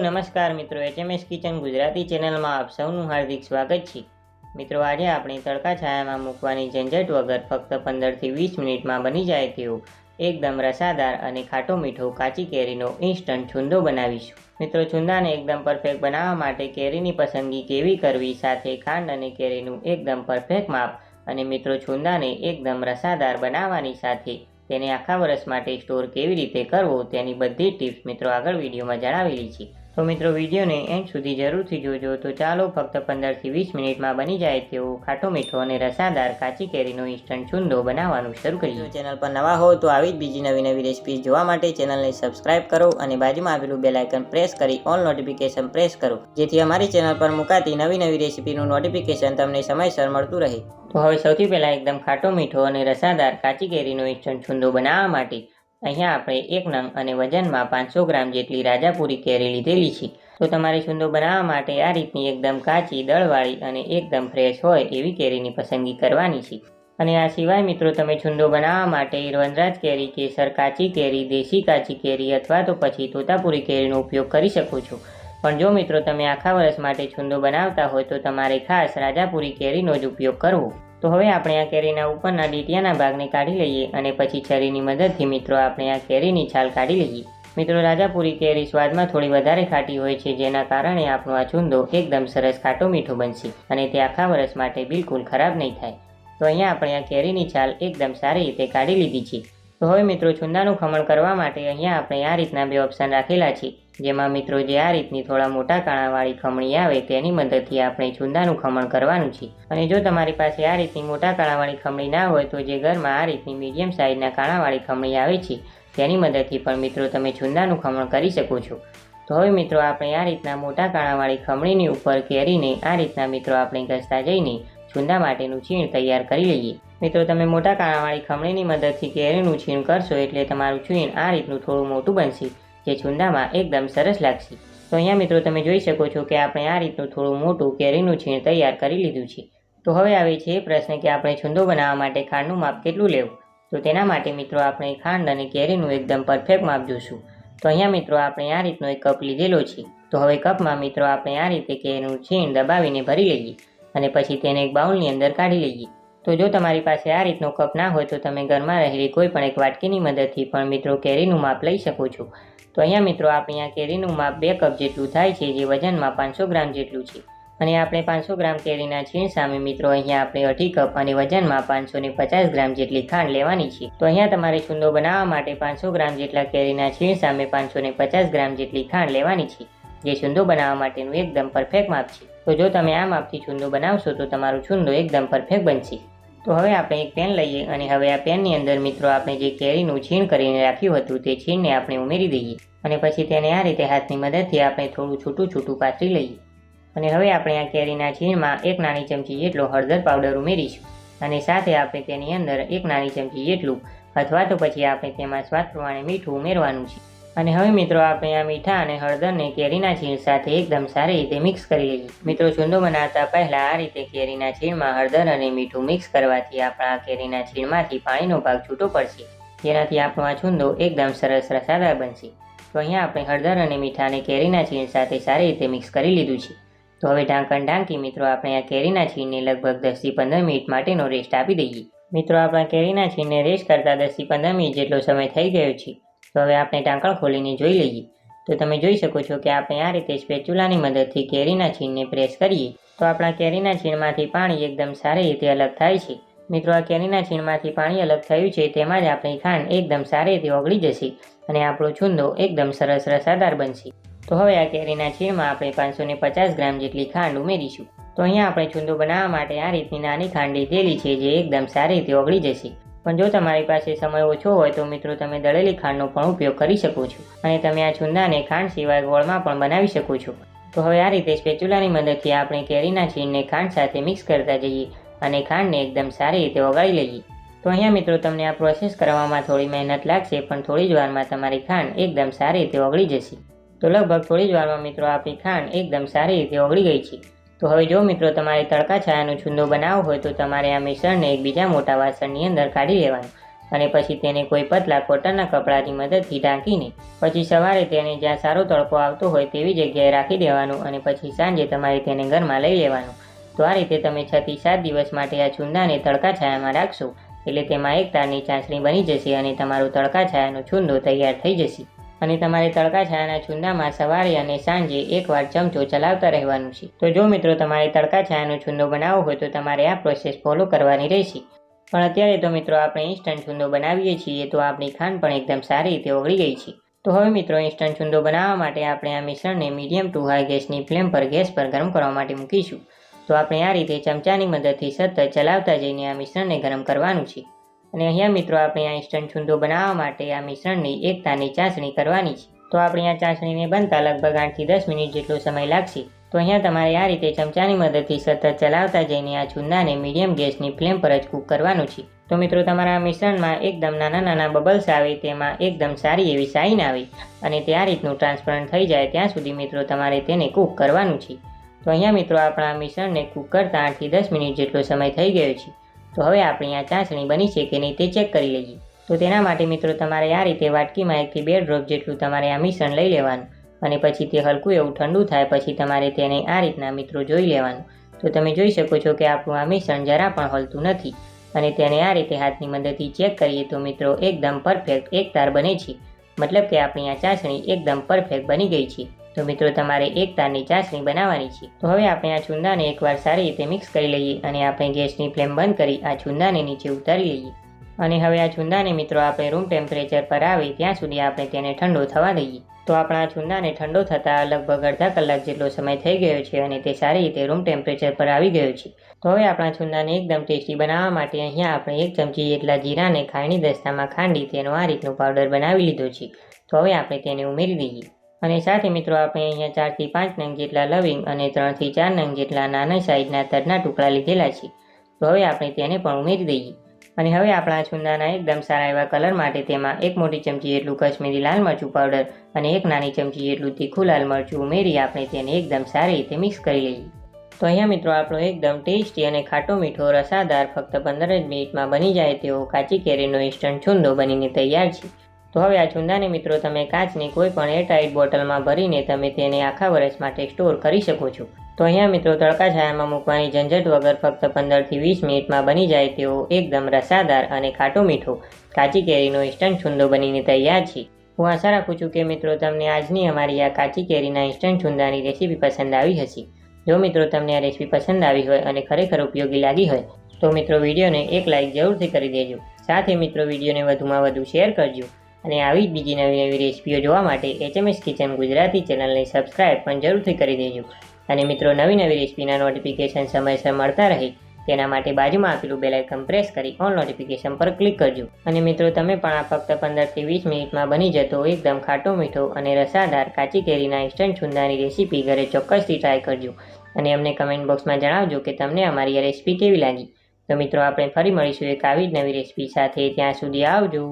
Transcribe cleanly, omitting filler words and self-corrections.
નમસ્કાર મિત્રો, HMS kitchen Gujarati ચેનલમાં આપ સૌનું હાર્દિક સ્વાગત છે। મિત્રો આજે આપણે તડકા છાયામાં મૂકવાની ઝંઝટ વગર ફક્ત 15 થી 20 મિનિટમાં બની જાય તેવો એકદમ રસાદાર અને ખાટો મીઠો કાચી કેરીનો ઇન્સ્ટન્ટ છુંદો બનાવીશું। મિત્રો છુંદાને એકદમ પરફેક્ટ બનાવવા માટે કેરીની પસંદગી કેવી કરવી, સાથે ખાંડ અને કેરીનું એકદમ પરફેક્ટ માપ અને મિત્રો છુંદાને એકદમ રસાદાર બનાવવાની સાથે તેને આખા વર્ષ માટે સ્ટોર કેવી રીતે કરવો તેની બધી ટિપ્સ મિત્રો આગળ વિડીયોમાં જણાવેલી છે। તો મિત્રો વિડીયોને એન્ડ સુધી જરૂરથી જોજો। તો ચાલો ફક્ત 15 થી 20 મિનિટમાં બની જાય તેવો ખાટો મીઠો અને રસાદાર કાચી કેરીનો ઇન્સ્ટન્ટ છુંદો બનાવવાનું શરૂ કરીએ। ચેનલ પર નવા હો તો આવી જ બીજી નવી રેસિપી જોવા માટે ચેનલને સબસ્ક્રાઇબ કરો અને બાજુમાં આવેલું બેલ આઇકન પ્રેસ કરી ઓલ નોટિફિકેશન પ્રેસ કરો, જેથી અમારી ચેનલ પર મુકાતી નવી રેસિપીનું નોટિફિકેશન તમને સમયસર મળતું રહે। તો હવે સૌથી પહેલાં એકદમ ખાટો મીઠો અને રસાદાર કાચી કેરીનો ઇન્સ્ટન્ટ છુંદો બનાવવા માટે અહીંયા આપણે 1 નંગ અને વજનમાં 500 ગ્રામ જેટલી રાજાપુરી કેરી લીધેલી છે। તો તમારે છુંદો બનાવવા માટે આ રીતની એકદમ કાચી, દળવાળી અને એકદમ ફ્રેશ હોય એવી કેરીની પસંદગી કરવાની છે। અને આ સિવાય મિત્રો તમે છુંદો બનાવવા માટે વનરાજ કેરી, કેસર કાચી કેરી, દેશી કાચી કેરી અથવા તો પછી તોતાપુરી કેરીનો ઉપયોગ કરી શકો છો। પણ જો મિત્રો તમે આખા વર્ષ માટે છુંદો બનાવતા હોય તો તમારે ખાસ રાજાપુરી કેરીનો જ ઉપયોગ કરવો। તો હવે આપણે આ કેરીના ઉપરના ડીટીયાના ભાગને કાઢી લઈએ અને પછી છરીની મદદથી મિત્રો આપણે આ કેરીની છાલ કાઢી લઈએ। મિત્રો રાજાપુરી કેરી સ્વાદમાં થોડી વધારે ખાટી હોય છે, જેના કારણે આપણો આ છુંદો એકદમ સરસ ખાટો મીઠો બનશે અને તે આખા વર્ષ માટે બિલકુલ ખરાબ નહીં થાય। તો અહીંયા આપણે આ કેરીની છાલ એકદમ સારી રીતે કાઢી લીધી છે। તો હવે મિત્રો છુંદાનું ખમણ કરવા માટે અહીંયા આપણે આ રીતના બે ઓપ્શન રાખેલા છે, જેમાં મિત્રો જે આ રીતની થોડા મોટા કાણાવાળી ખમણી આવે તેની મદદથી આપણે છુંદાનું ખમણ કરવાનું છે। અને જો તમારી પાસે આ રીતની મોટા કાણાવાળી ખમણી ના હોય તો જે ઘરમાં આ રીતની મીડિયમ સાઇઝના કાણાવાળી ખમણી આવે છે તેની મદદથી પણ મિત્રો તમે છુંદાનું ખમણ કરી શકો છો। તો હવે મિત્રો આપણે આ રીતના મોટા કાણાવાળી ખમણીની ઉપર કેરીને આ રીતના મિત્રો આપણે ઘસતા જઈને છુંદા માટેનું છીણ તૈયાર કરી લઈએ। મિત્રો તમે મોટા કાણાવાળી ખમણીની મદદથી કેરીનું છીણ કરશો એટલે તમારું છીણ આ રીતનું થોડું મોટું બનશે, જે છુંદામાં એકદમ સરસ લાગશે। તો અહીંયા મિત્રો તમે જોઈ શકો છો કે આપણે આ રીતનું થોડું મોટું કેરીનું છીણ તૈયાર કરી લીધું છે। તો હવે આવે છે એ પ્રશ્ન કે આપણે છુંદો બનાવવા માટે ખાંડનું માપ કેટલું લેવું। તો તેના માટે મિત્રો આપણે ખાંડ અને કેરીનું એકદમ પરફેક્ટ માપ જોશું। તો અહીંયા મિત્રો આપણે આ રીતનો એક કપ લીધેલો છે। તો હવે કપમાં મિત્રો આપણે આ રીતે કેરીનું છીણ દબાવીને ભરી લઈએ અને પછી તેને એક બાઉલની અંદર કાઢી લઈએ। તો જો તમારી પાસે આ રીતનો કપ ના હોય તો તમે ઘરમાં રહેલી કોઈ પણ એક વાટકીની મદદથી પણ મિત્રો કેરીનું માપ લઈ શકો છો। તો અહીંયા મિત્રો આપણે આ કેરીનું માપ 2 કપ જેટલું થાય છે, જે વજનમાં 500 ગ્રામ જેટલું છે। અને આપણે 500 ગ્રામ કેરીના છીણ સામે મિત્રો અહીંયા આપણે 2.5 કપ અને વજનમાં 550 ગ્રામ જેટલી ખાંડ લેવાની છે। તો અહીંયા તમારે છુંદો બનાવવા માટે 500 ગ્રામ જેટલા કેરીના છીણ સામે 550 ગ્રામ જેટલી ખાંડ લેવાની છે, જે છુંદો બનાવવા માટેનું એકદમ પરફેક્ટ માપ છે। તો જો તમે આ માપથી છુંદો બનાવશો તો તમારો છુંદો એકદમ પરફેક્ટ બનશે। તો હવે આપણે એક પેન લઈએ અને હવે આ પેનની અંદર મિત્રો આપણે જે કેરીનું છીણ કરીને રાખ્યું હતું તે છીણને આપણે ઉમેરી દઈએ અને પછી તેને આ રીતે હાથની મદદથી આપણે થોડું છૂટું પાથરી લઈએ। અને હવે આપણે આ કેરીના છીણમાં 1 નાની ચમચી જેટલો હળદર પાવડર ઉમેરીશું અને સાથે આપણે તેની અંદર 1 નાની ચમચી જેટલું અથવા તો પછી આપણે તેમાં સ્વાદ પ્રમાણે મીઠું ઉમેરવાનું છે। અને હવે મિત્રો આપણે આ મીઠા અને હળદરને કેરીના છીણ સાથે એકદમ સારી રીતે મિક્સ કરી લઈએ। મિત્રો છુંદો બનાવતા પહેલાં આ રીતે કેરીના છીણમાં હળદર અને મીઠું મિક્સ કરવાથી આપણા કેરીના છીણમાંથી પાણીનો ભાગ છૂટો પડશે, જેનાથી આપણો આ છુંદો એકદમ સરસ રસાદાર બનશે। તો અહીંયા આપણે હળદર અને મીઠાને કેરીના છીણ સાથે સારી રીતે મિક્સ કરી લીધું છે। તો હવે ઢાંકણ ઢાંકી મિત્રો આપણે આ કેરીના છીણને લગભગ 10 થી 15 મિનિટ માટેનો રેસ્ટ આપી દઈએ। મિત્રો આપણા કેરીના છીણને રેસ્ટ કરતાં 10 થી 15 મિનિટ જેટલો સમય થઈ ગયો છે। તો હવે આપણે ઢાંકણ ખોલીને જોઈ લઈએ। તો તમે જોઈ શકો છો કે આપણે આ રીતે સ્પેચ્યુલાની મદદથી કેરીના છીણને પ્રેસ કરીએ તો આપણા કેરીના છીણમાંથી પાણી એકદમ સારી રીતે અલગ થાય છે। મિત્રો આ કેરીના છીણમાંથી પાણી અલગ થયું છે તેમાં જ આપણી ખાંડ એકદમ સારી રીતે ઓગળી જશે અને આપણો છુંદો એકદમ સરસ રસાદાર બનશે। તો હવે આ કેરીના છીણમાં આપણે 550 ગ્રામ જેટલી ખાંડ ઉમેરીશું। તો અહીંયા આપણે છુંદો બનાવવા માટે આ રીતની નાની ખાંડ લીધેલી છે, જે એકદમ સારી રીતે ઓગળી જશે। પણ જો તમારી પાસે સમય ઓછો હોય તો મિત્રો તમે દળેલી ખાંડનો પણ ઉપયોગ કરી શકો છો અને તમે આ છુંદાને ખાંડ સિવાય ગોળમાં પણ બનાવી શકો છો। તો હવે આ રીતે સ્પેચ્યુલાની મદદથી આપણે કેરીના છીણને ખાંડ સાથે મિક્સ કરતા જઈએ અને ખાંડને એકદમ સારી રીતે ઓગાળી લઈએ। તો અહીંયા મિત્રો તમને આ પ્રોસેસ કરવામાં થોડી મહેનત લાગશે, પણ થોડી જ વારમાં તમારી ખાંડ એકદમ સારી રીતે ઓગળી જશે। તો લગભગ થોડી જ વારમાં મિત્રો આપણી ખાંડ એકદમ સારી રીતે ઓગળી ગઈ છે। તો હવે જો મિત્રો તમારે તડકા છાયાનો છુંદો બનાવવો હોય તો તમારે આ મિશ્રણને એક બીજા મોટા વાસણની અંદર કાઢી લેવાનું અને પછી તેને કોઈ પતલા કોટનના કપડાની મદદથી ઢાંકીને પછી સવારે તેને જ્યાં સારો તડકો આવતો હોય તેવી જગ્યાએ રાખી દેવાનું અને પછી સાંજે તમારે તેને ઘરમાં લઈ લેવાનું. તો આ રીતે તમે 6 થી 7 દિવસ માટે આ છુંદાને તડકા છાયામાં રાખશો એટલે તેમાં એક તારની ચાસણી બની જશે અને તમારો તડકા છાયાનો છુંદો તૈયાર થઈ જશે. અને તમારે તડકા છાયાના છુંદામાં સવારે અને સાંજે એકવાર ચમચો ચલાવતા રહેવાનું છે. તો જો મિત્રો તમારે તડકા છાયાનો છુંદો બનાવવો હોય તો તમારે આ પ્રોસેસ ફોલો કરવાની રહેશે. પણ અત્યારે તો મિત્રો આપણે ઇન્સ્ટન્ટ છુંદો બનાવીએ છીએ તો આપણી ખાંડ પણ એકદમ સારી રીતે ઓગળી ગઈ છે. તો હવે મિત્રો ઇન્સ્ટન્ટ છુંદો બનાવવા માટે આપણે આ મિશ્રણને મીડિયમ ટુ હાઈ ગેસની ફ્લેમ પર ગેસ પર ગરમ કરવા માટે મૂકીશું. તો આપણે આ રીતે ચમચાની મદદથી સતત ચલાવતા જઈને આ મિશ્રણને ગરમ કરવાનું છે. અને અહીંયા મિત્રો આપણે આ ઇન્સ્ટન્ટ છુંદો બનાવવા માટે આ મિશ્રણની એક તારની ચાસણી કરવાની છે. તો આપણી આ ચાસણીને બનતા લગભગ 8 થી 10 મિનિટ જેટલો સમય લાગશે. તો અહીંયા તમારે આ રીતે ચમચાની મદદથી સતત ચલાવતા જઈને આ છુંદાને મીડિયમ ગેસની ફ્લેમ પર જ કૂક કરવાનું છે. તો મિત્રો તમારા મિશ્રણમાં એકદમ નાના નાના બબલ્સ આવે, તેમાં એકદમ સારી એવી શાઇન આવે અને તે આ રીતનું ટ્રાન્સપરન્ટ થઈ જાય ત્યાં સુધી મિત્રો તમારે તેને કૂક કરવાનું છે. તો અહીંયા મિત્રો આપણા મિશ્રણને કૂક કરતાં 8 થી 10 મિનિટ જેટલો સમય થઈ ગયો છે. તો હવે આપણી આ ચાસણી બની છે કે નહીં તે ચેક કરી લઈએ. તો તેના માટે મિત્રો તમારે આ રીતે વાટકીમાં 1 થી 2 ડ્રોપ જેટલું તમારે આ મિશ્રણ લઈ લેવાનું અને પછી તે હલકું એવું ઠંડુ થાય પછી તમારે તેને આ રીતના મિત્રો જોઈ લેવાનું. તો તમે જોઈ શકો છો કે આપણું આ મિશ્રણ જરા પણ હલતું નથી અને તેને આ રીતે હાથની મદદથી ચેક કરીએ તો મિત્રો એકદમ પરફેક્ટ એક તાર બને છે. મતલબ કે આપણી આ ચાસણી એકદમ પરફેક્ટ બની ગઈ છે. તો મિત્રો તમારે એક તારની ચાસણી બનાવવાની છે. તો હવે આપણે આ છુંદાને એકવાર સારી રીતે મિક્સ કરી લઈએ અને આપણે ગેસની ફ્લેમ બંધ કરી આ છુંદાને નીચે ઉતારી લઈએ. અને હવે આ છુંદાને મિત્રો આપણે રૂમ ટેમ્પરેચર પર આવે ત્યાં સુધી આપણે તેને ઠંડો થવા દઈએ. તો આપણા છુંદાને ઠંડો થતાં લગભગ અડધા કલાક જેટલો સમય થઈ ગયો છે અને તે સારી રીતે રૂમ ટેમ્પરેચર પર આવી ગયો છે. તો હવે આપણા છુંદાને એકદમ ટેસ્ટી બનાવવા માટે અહીંયા આપણે 1 ચમચી જેટલા જીરાને ખાયણી દસ્તામાં ખાંડી તેનો આ રીતનો પાવડર બનાવી લીધો છે. તો હવે આપણે તેને ઉમેરી દઈએ. અને સાથે મિત્રો આપણે અહીંયા 4 થી 5 નંગ જેટલા લવિંગ અને 3 થી 4 નંગ જેટલા નાના સાઈઝના તજના ટુકડા લીધેલા છે. તો હવે આપણે તેને પણ ઉમેરી દઈએ. અને હવે આપણા છુંદાના એકદમ સારા એવા કલર માટે તેમાં 1 મોટી ચમચી જેટલું કશ્મીરી લાલ મરચું પાવડર અને 1 નાની ચમચી જેટલું તીખું લાલ મરચું ઉમેરી આપણે તેને એકદમ સારી રીતે મિક્સ કરી લઈએ. તો અહીંયા મિત્રો આપણો એકદમ ટેસ્ટી અને ખાટો મીઠો રસાદાર ફક્ત 15 જ મિનિટમાં બની જાય તેવો કાચી કેરીનો ઇન્સ્ટન્ટ છુંદો બનીને તૈયાર છે. તો હવે આ છુંદાને મિત્રો તમે કાચની કોઈ પણ એરટાઇટ બોટલમાં ભરીને તમે તેને આખા વર્ષ માટે સ્ટોર કરી શકો છો. તો અહીંયા મિત્રો તડકા છાયામાં મૂકવાની ઝંઝટ વગર ફક્ત 15 થી 20 મિનિટમાં બની જાય તેવો એકદમ રસાદાર અને ખાટો મીઠો કાચી કેરીનો ઇન્સ્ટન્ટ છુંદો બનીને તૈયાર છે. હું આશા રાખું છું કે મિત્રો તમને આજની અમારી આ કાચી કેરીના ઇન્સ્ટન્ટ છુંદાની રેસીપી પસંદ આવી હશે. જો મિત્રો તમને આ રેસીપી પસંદ આવી હોય અને ખરેખર ઉપયોગી લાગી હોય તો મિત્રો વિડીયોને એક લાઇક જરૂરથી કરી દેજો. સાથે મિત્રો વિડીયોને વધુમાં વધુ શેર કરજો અને આવી જ બીજી નવી નવી રેસીપીઓ જોવા માટે HMS કિચન ગુજરાતી ચેનલને સબસ્ક્રાઇબ પણ જરૂરથી કરી દેજો. અને મિત્રો નવી નવી રેસીપીના નોટિફિકેશન સમયસર મળતા રહે તેના માટે બાજુમાં આપેલું બેલ આઇકન પ્રેસ કરી ઓલ નોટિફિકેશન પર ક્લિક કરજો. અને મિત્રો તમે પણ આ ફક્ત 15 થી 20 મિનિટમાં બની જતો એકદમ ખાટો મીઠો અને રસાદાર કાચી કેરીના ઇન્સ્ટન્ટ છુંદાની રેસીપી ઘરે ચોક્કસથી ટ્રાય કરજો અને અમને કમેન્ટ બોક્સમાં જણાવજો કે તમને અમારી આ રેસીપી કેવી લાગી. તો મિત્રો આપણે ફરી મળીશું એક આવી જ નવી રેસીપી સાથે. ત્યાં સુધી આવજો.